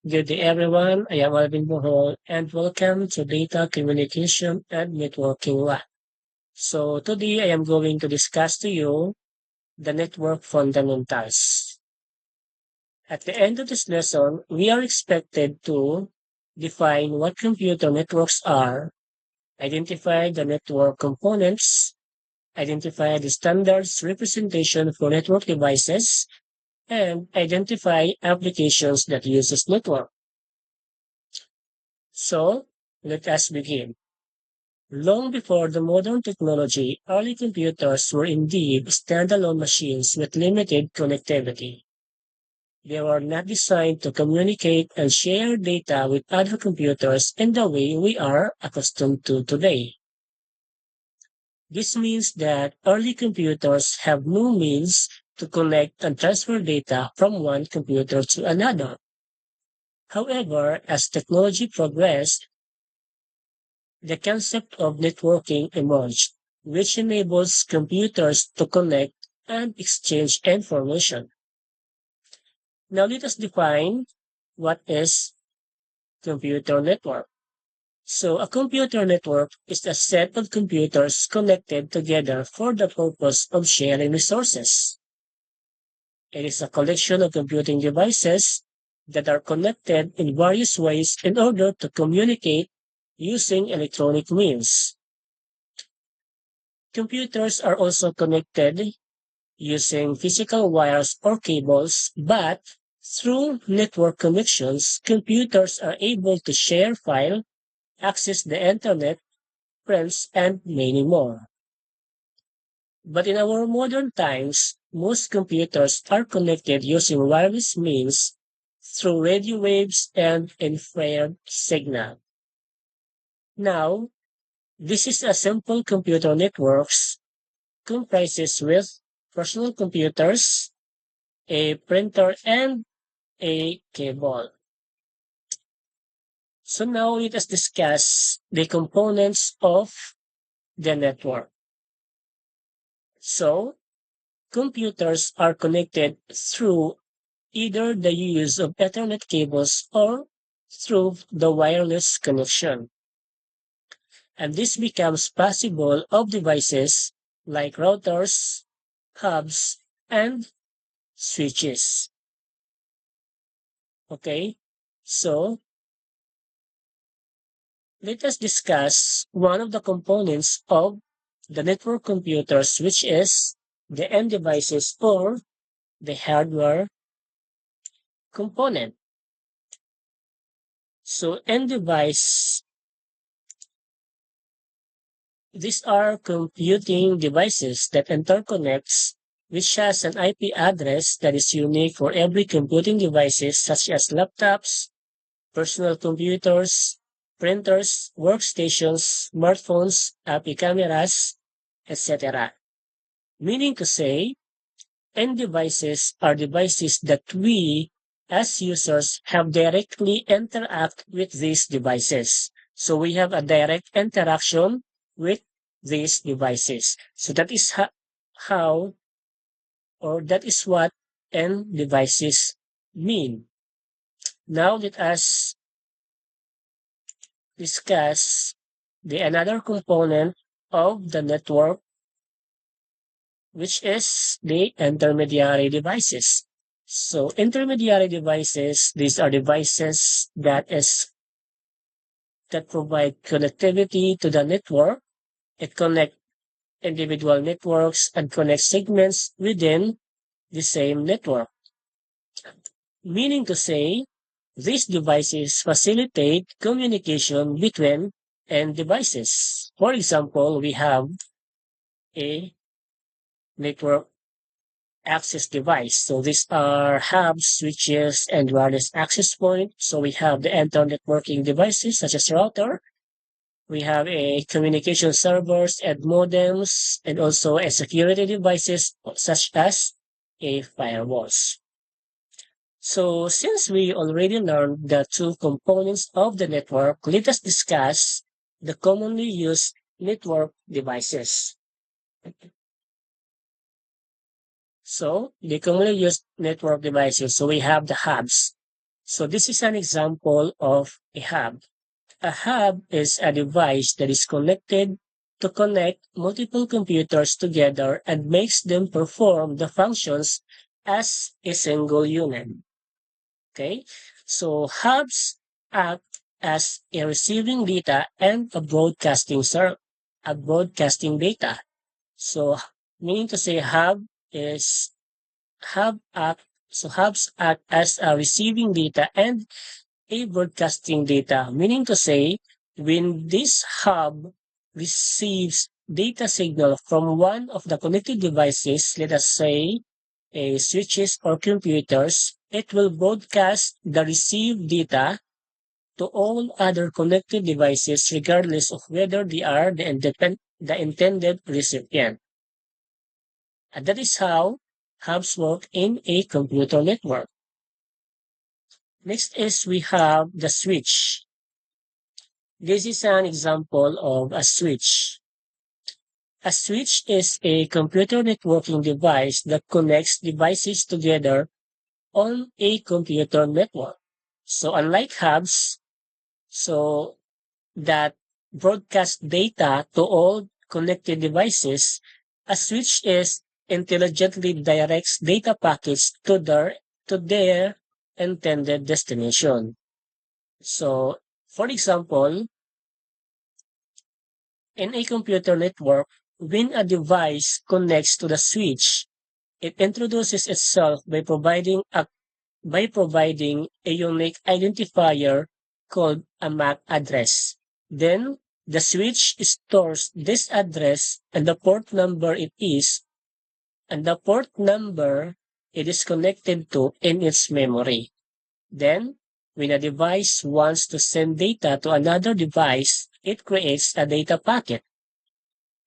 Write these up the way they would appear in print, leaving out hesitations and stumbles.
Good day, everyone. I am Alvin Bohol, and welcome to Data Communication and Networking Lab. So today I am going to discuss to you the network fundamentals. At the end of this lesson, we are expected to define what computer networks are, identify the network components, identify the standards representation for network devices, and identify applications that uses network. So let us begin. Long before the modern technology, early computers were indeed standalone machines with limited connectivity. They were not designed to communicate and share data with other computers in the way we are accustomed to today. This means that early computers have no means to connect and transfer data from one computer to another. However, as technology progressed, the concept of networking emerged, which enables computers to connect and exchange information. Now let us define what is computer network. So a computer network is a set of computers connected together for the purpose of sharing resources. It is a collection of computing devices that are connected in various ways in order to communicate using electronic means. Computers are also connected using physical wires or cables, but through network connections, computers are able to share files, access the internet, friends, and many more. But in our modern times, most computers are connected using wireless means through radio waves and infrared signal. Now, this is a simple computer networks comprises with personal computers, a printer, and a cable. So now let us discuss the components of the network. So computers are connected through either the use of Ethernet cables or through the wireless connection. And this becomes possible of devices like routers, hubs, and switches. Okay, so let us discuss one of the components of the network computers, which is the end devices or the hardware component. So end device, these are computing devices that interconnects which has an IP address that is unique for every computing devices such as laptops, personal computers, printers, workstations, smartphones, IP cameras, etc. Meaning to say, end devices are devices that we as users have directly interact with these devices. So we have a direct interaction with these devices. So that is how or that is what end devices mean. Now let us discuss the another component of the network, which is the intermediary devices. So intermediary devices, these are devices that provide connectivity to the network. It connect individual networks and connect segments within the same network. Meaning to say, these devices facilitate communication between end devices. For example, we have a network access device. So these are hubs, switches, and wireless access point. So we have the end-to-end networking devices such as router. We have a communication servers and modems, and also a security devices such as a firewalls. So since we already learned the two components of the network, let us discuss the commonly used network devices. So the commonly used network devices. So we have the hubs. So this is an example of a hub. A hub is a device that is connected to connect multiple computers together and makes them perform the functions as a single unit. Okay, so hubs act as a receiving data and a broadcasting data. So meaning to say is hub act hubs act as a receiving data and a broadcasting data, meaning to say when this hub receives data signal from one of the connected devices, let us say a switches or computers, it will broadcast the received data to all other connected devices regardless of whether they are the intended recipient. And that is how hubs work in a computer network. Next is we have the switch. This is an example of a switch. A switch is a computer networking device that connects devices together on a computer network. So unlike hubs, so that broadcast data to all connected devices, a switch is intelligently directs data packets to their intended destination. So, for example, in a computer network, when a device connects to the switch, it introduces itself by providing a unique identifier called a MAC address. Then the switch stores this address and the port number it is connected to in its memory. Then, when a device wants to send data to another device, it creates a data packet.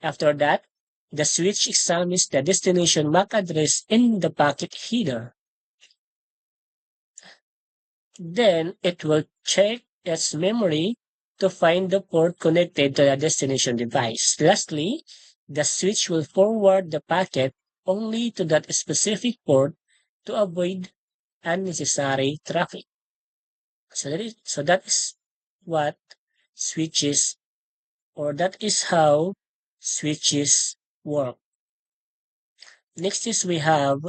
After that, the switch examines the destination MAC address in the packet header. Then it will check its memory to find the port connected to the destination device. Lastly, the switch will forward the packet only to that specific port to avoid unnecessary traffic. So that is what switches or that is how switches work. Next is we have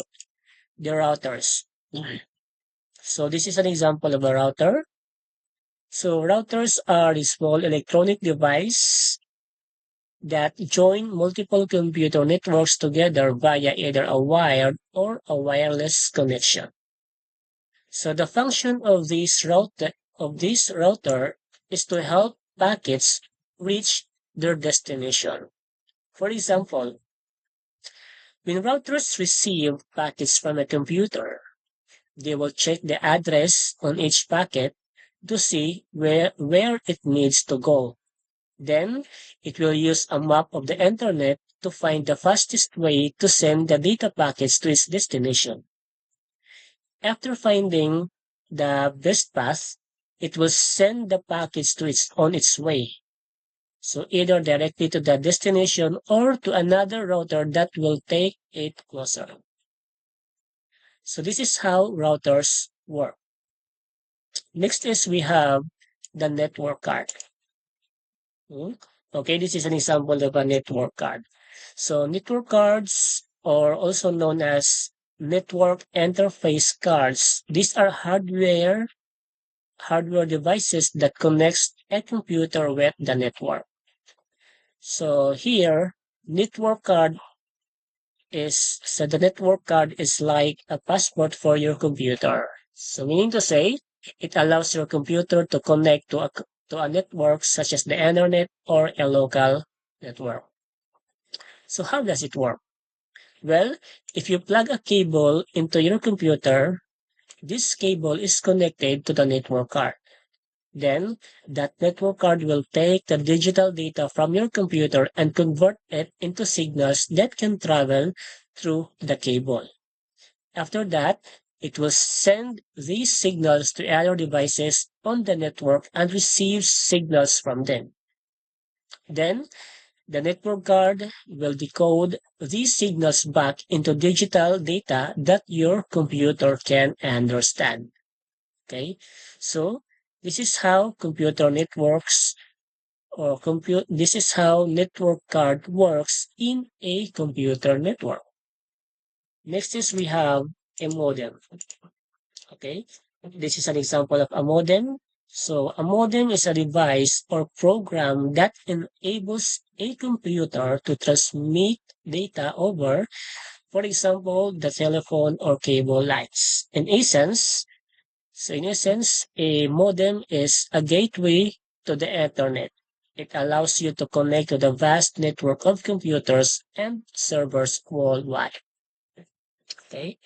the routers. So this is an example of a router. So routers are a small electronic device that join multiple computer networks together via either a wired or a wireless connection. So the function of this router is to help packets reach their destination. For example, when routers receive packets from a computer, they will check the address on each packet to see where it needs to go. Then, it will use a map of the internet to find the fastest way to send the data packets to its destination. After finding the best path, it will send the packets on its way. So either directly to the destination or to another router that will take it closer. So this is how routers work. Next is we have the network card. Hmm? Okay, this is an example of a network card. So network cards are also known as network interface cards. These are hardware devices that connects a computer with the network. So here, network card the network card is like a passport for your computer. So meaning to say, it allows your computer to connect to a network such as the internet or a local network. So how does it work? Well, if you plug a cable into your computer, this cable is connected to the network card. Then, that network card will take the digital data from your computer and convert it into signals that can travel through the cable. After that, it will send these signals to other devices on the network and receive signals from them. Then, the network card will decode these signals back into digital data that your computer can understand. Okay, so this is how computer networks or compute. This is how network card works in a computer network. Next is we have a modem. Okay, this is an example of a modem. So a modem is a device or program that enables a computer to transmit data over, for example, the telephone or cable lines. In essence, a modem is a gateway to the Ethernet. It allows you to connect to the vast network of computers and servers worldwide. Okay,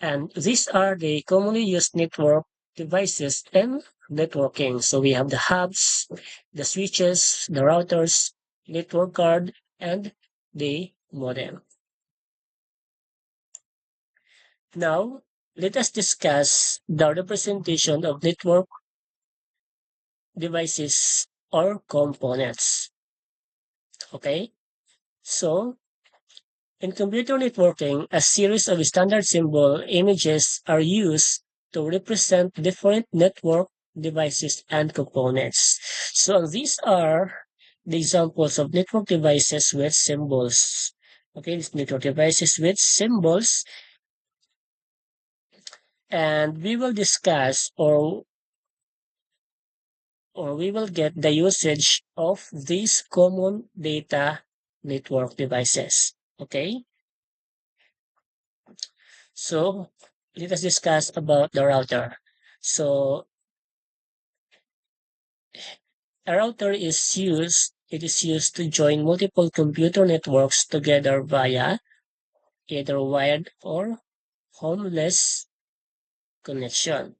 and these are the commonly used network devices in networking. So we have the hubs, the switches, the routers, network card, and the modem. Now, let us discuss the representation of network devices or components. Okay, so in computer networking, a series of standard symbol images are used to represent different network devices and components. So these are the examples of network devices with symbols. Okay, these network devices with symbols, and we will discuss or we will get the usage of these common data network devices. Okay, so let us discuss about the router. So a router it is used to join multiple computer networks together via either wired or homeless connection.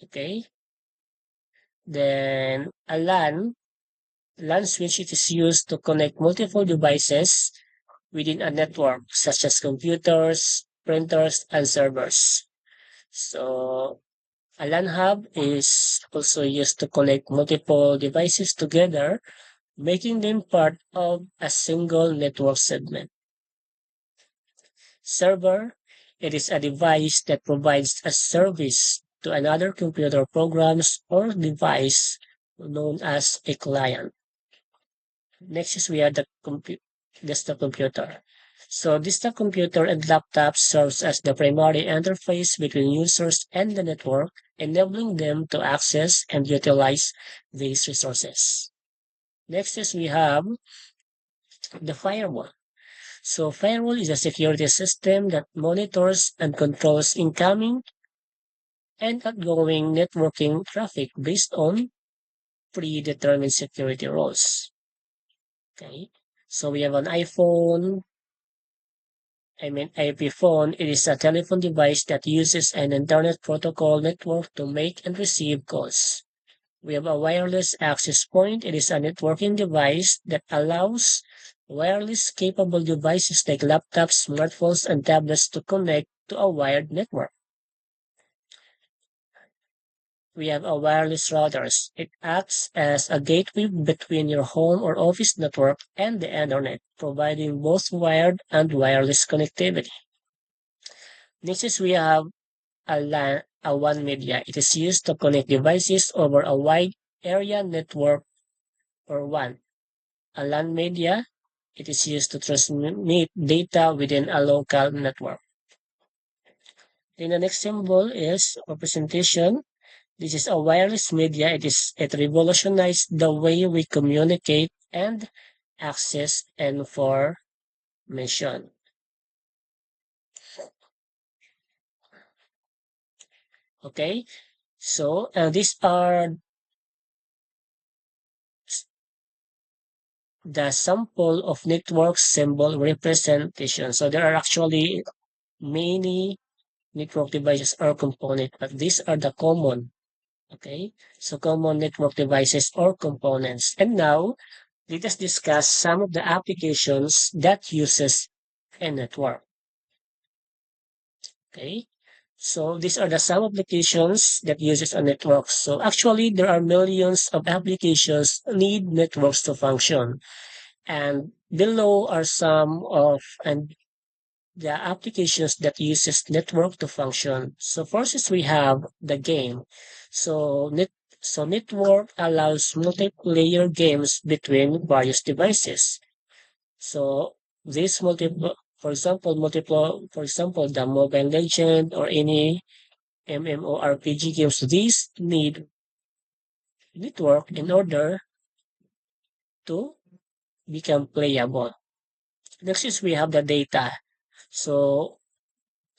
Okay. Then a LAN switch it is used to connect multiple devices within a network, such as computers, printers, and servers. So a LAN hub is also used to connect multiple devices together, making them part of a single network segment. Server, it is a device that provides a service to another computer programs or device known as a client. Next is we have the desktop computer. So desktop computer and laptop serves as the primary interface between users and the network, enabling them to access and utilize these resources. Next is we have the firewall. So firewall is a security system that monitors and controls incoming and outgoing networking traffic based on predetermined security rules. Okay. So we have an IP phone. It is a telephone device that uses an internet protocol network to make and receive calls. We have a wireless access point. It is a networking device that allows wireless capable devices like laptops, smartphones, and tablets to connect to a wired network. We have a wireless routers. It acts as a gateway between your home or office network and the internet, providing both wired and wireless connectivity. Next is we have a WAN media. It is used to connect devices over a wide area network or WAN. A LAN media, it is used to transmit data within a local network. Then the next symbol is representation. This is a wireless media. It revolutionized the way we communicate and access information. Okay, so these are the sample of network symbol representation. So there are actually many network devices or components, but these are the common. Okay, so common network devices or components. And now let us discuss some of the applications that uses a network. Okay, so these are the some applications that uses a network. So actually, there are millions of applications need networks to function. And below are some of and the applications that uses network to function. So first is we have the game. So network allows multiplayer games between various devices. So this for example, the Mobile Legend or any MMORPG games, these need network in order to become playable. Next is we have the data. So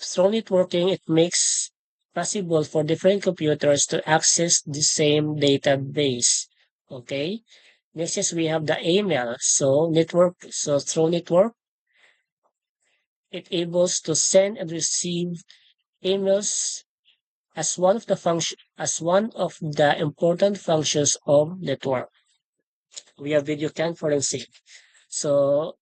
through networking, it makes possible for different computers to access the same database. Okay. Next is we have the email. So through network, it enables to send and receive emails as one of the important functions of network. We have video conferencing. So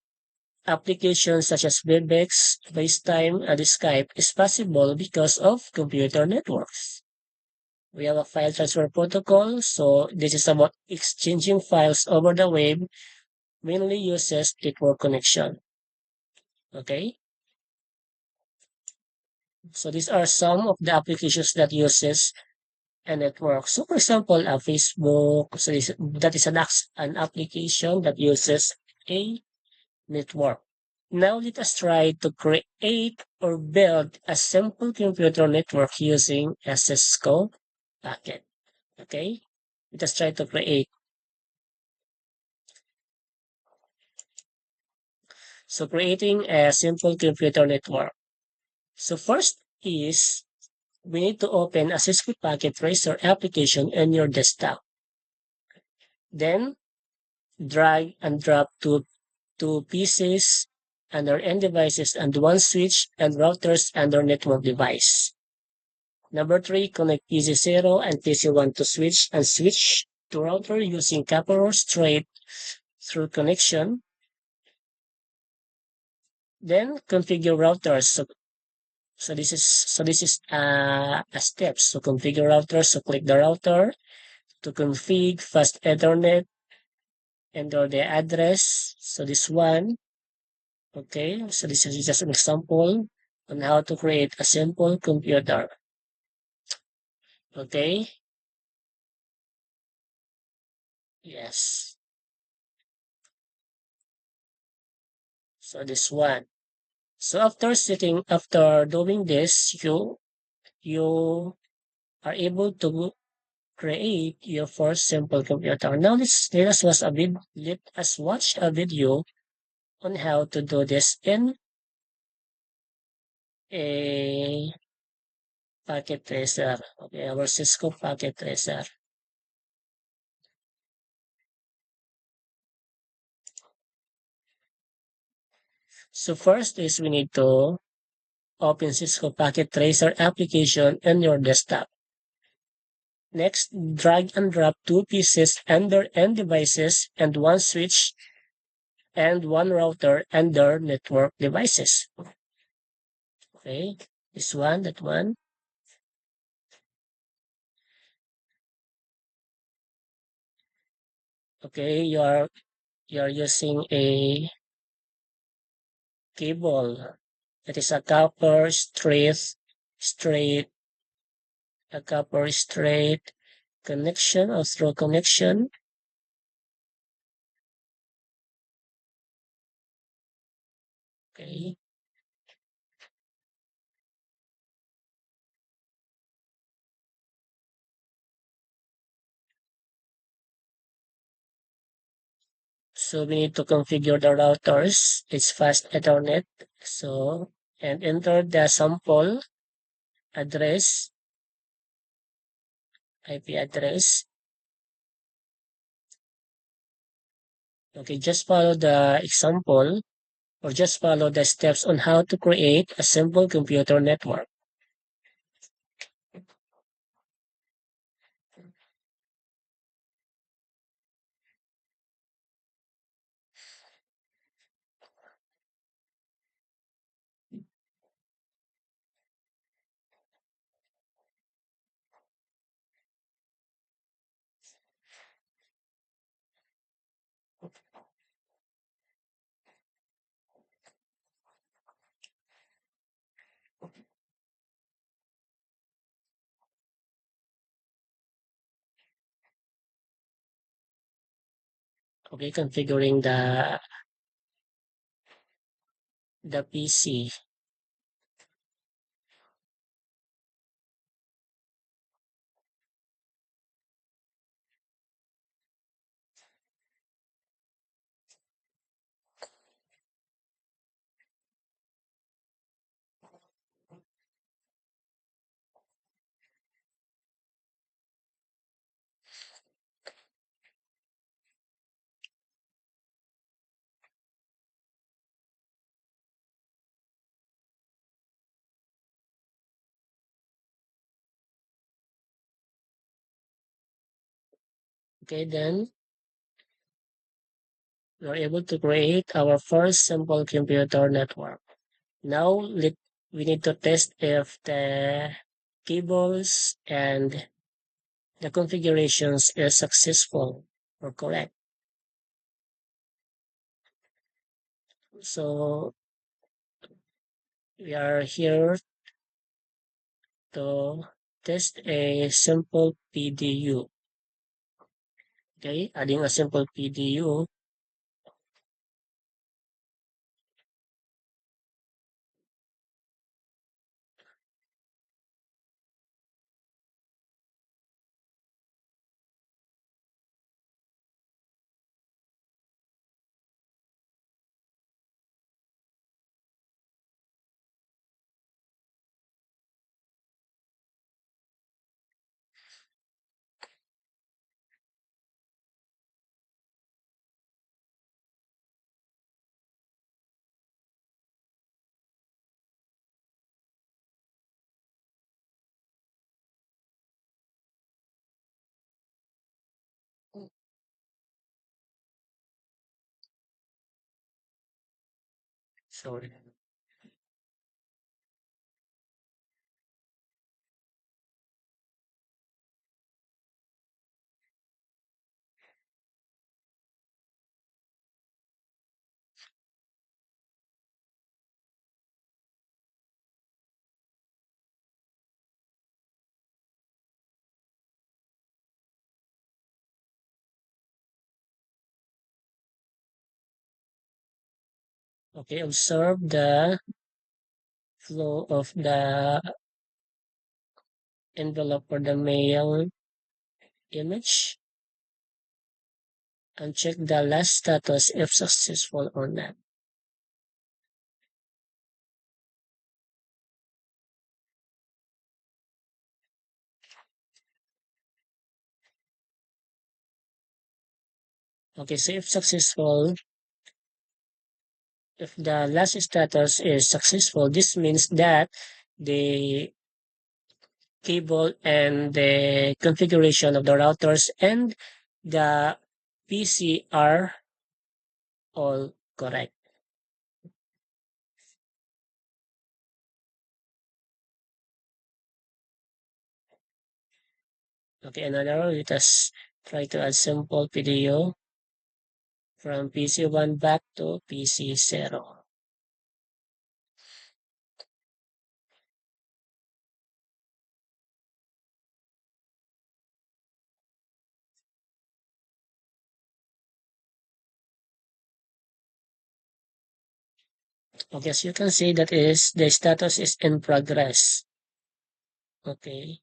applications such as Webex, FaceTime, and Skype is possible because of computer networks. We have a file transfer protocol. So this is about exchanging files over the web, mainly uses network connection. Okay. So these are some of the applications that uses a network. So for example, a Facebook, that is an application that uses a network. Now let us try to create or build a simple computer network using a Cisco packet. Okay, let us try to create. So creating a simple computer network. So first is we need to open a Cisco Packet Tracer application in your desktop. Then drag and drop two PCs under end devices and one switch and routers under network device. Number three, connect PC0 and PC1 to switch and switch to router using copper or straight through connection. Then configure routers. So this is a step. So configure router. So click the router to config fast Ethernet, enter the address. So this one, okay. So this is just an example on how to create a simple computer. Okay. Yes. So this one. So after doing this, you are able to create your first simple computer. Now let us watch a video on how to do this in a packet tracer. Okay, our Cisco packet tracer. So first is we need to open Cisco packet tracer application in your desktop. Next, drag and drop two pieces under end devices and one switch and one router under network devices. Okay, this one, that one. Okay, you're using a cable that is a copper straight, a copper straight connection or through connection. Okay, so we need to configure the routers. It's fast Ethernet. So and enter the sample address, IP address. Okay, just follow the example or just follow the steps on how to create a simple computer network. Okay, configuring the PC. Okay, then we're able to create our first simple computer network. Now we need to test if the cables and the configurations is successful or correct. So we are here to test a simple PDU. Okay, adding a simple PDU. Sorry. Okay, observe the flow of the envelope for the mail image and check the last status if successful or not. Okay, so if successful, if the last status is successful, this means that the cable and the configuration of the routers and the PC are all correct. Okay, another, let us try to add simple video from PC1 back to PC0. Okay, so you can see that is the status is in progress. Okay.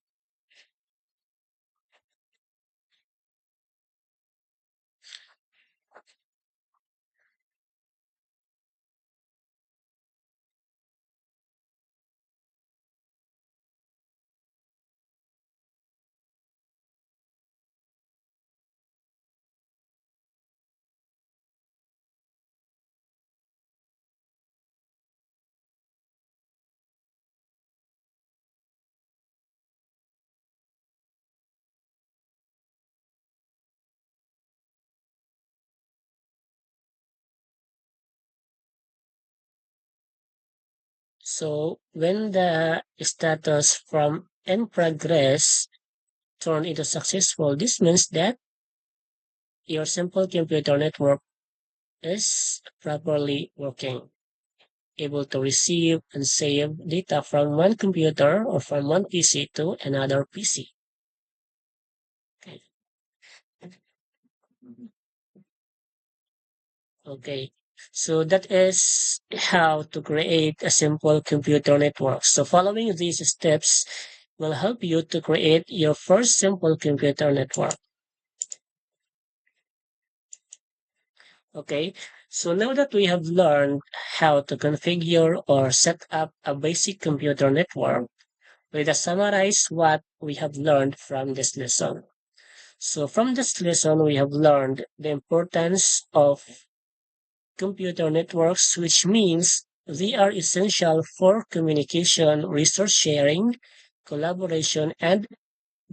So when the status from in progress turn into successful, this means that your simple computer network is properly working, able to receive and save data from one computer or from one PC to another PC. Okay. Okay. So that is how to create a simple computer network. So following these steps will help you to create your first simple computer network. Okay. So now that we have learned how to configure or set up a basic computer network, let us summarize what we have learned from this lesson. So from this lesson, we have learned the importance of computer networks, which means they are essential for communication, resource sharing, collaboration, and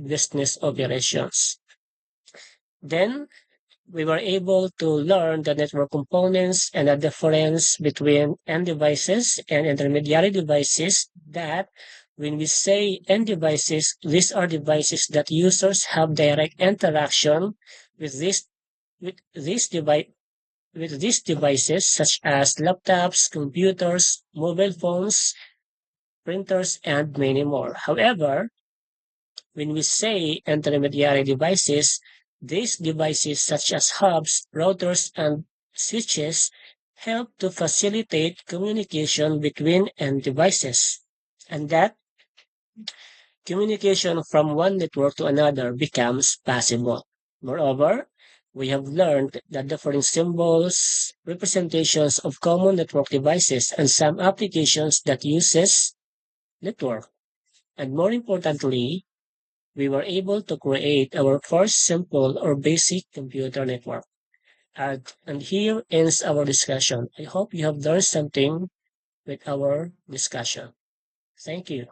business operations. Then we were able to learn the network components and the difference between end devices and intermediary devices that when we say end devices, these are devices that users have direct interaction with this device with these devices such as laptops, computers, mobile phones, printers, and many more. However, when we say intermediary devices, these devices such as hubs, routers, and switches help to facilitate communication between end devices. And that communication from one network to another becomes possible. Moreover, we have learned that different symbols, representations of common network devices, and some applications that uses network. And more importantly, we were able to create our first simple or basic computer network. And here ends our discussion. I hope you have learned something with our discussion. Thank you.